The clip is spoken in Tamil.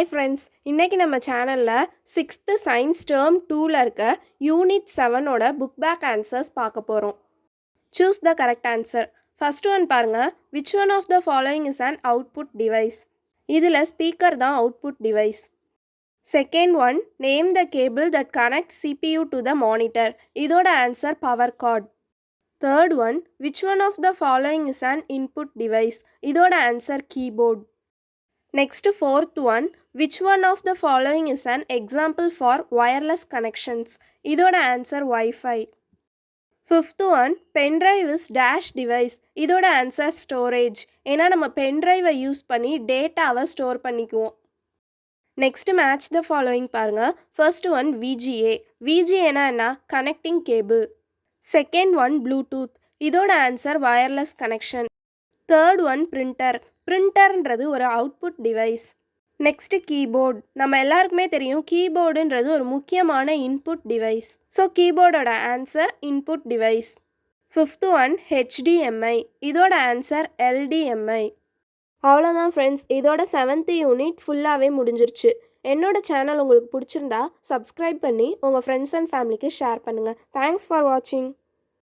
ஹாய் ஃப்ரெண்ட்ஸ், இன்றைக்கி நம்ம சேனலில் 6th சயின்ஸ் டேர்ம் 2ல் இருக்க யூனிட் 7ஓட புக் பேக் ஆன்சர்ஸ் பார்க்க போகிறோம். Choose the correct answer. First one பாருங்கள். Which one of the following is an output device? இதில் ஸ்பீக்கர் தான் output device. Second one, name the cable that connect CPU to the monitor. இதோட answer power cord. Third one, which one of the following is an input device? இதோட answer keyboard. Next, fourth one, which one of the following is an example for wireless connections? இதோட answer Wi-Fi. Fifth one, pendrive is dash device. இதோட ஆன்சர் storage. ஏன்னா நம்ம பென்ட்ரைவை யூஸ் பண்ணி டேட்டாவை ஸ்டோர் பண்ணிக்குவோம். நெக்ஸ்ட் மேட்ச் த ஃபாலோயிங் பாருங்க. First one VGA. VGAனா என்ன? Connecting cable. Second one Bluetooth. இதோட answer wireless connection. Third one printer. பிரிண்டர்ன்றது ஒரு அவுட்புட் டிவைஸ். Next keyboard. நம்ம எல்லாருக்குமே தெரியும் கீபோர்டுன்றது ஒரு முக்கியமான இன்புட் டிவைஸ். ஸோ கீபோர்டோட answer input device. Fifth one HDMI. இதோட ஆன்சர் LDMI. அவ்வளோதான் ஃப்ரெண்ட்ஸ், இதோட 7th யூனிட் ஃபுல்லாகவே முடிஞ்சிருச்சு. என்னோட சேனல் உங்களுக்கு பிடிச்சிருந்தா சப்ஸ்கிரைப் பண்ணி உங்கள் ஃப்ரெண்ட்ஸ் அண்ட் ஃபேமிலிக்கு ஷேர் பண்ணுங்கள். தேங்க்ஸ் ஃபார் வாட்சிங்.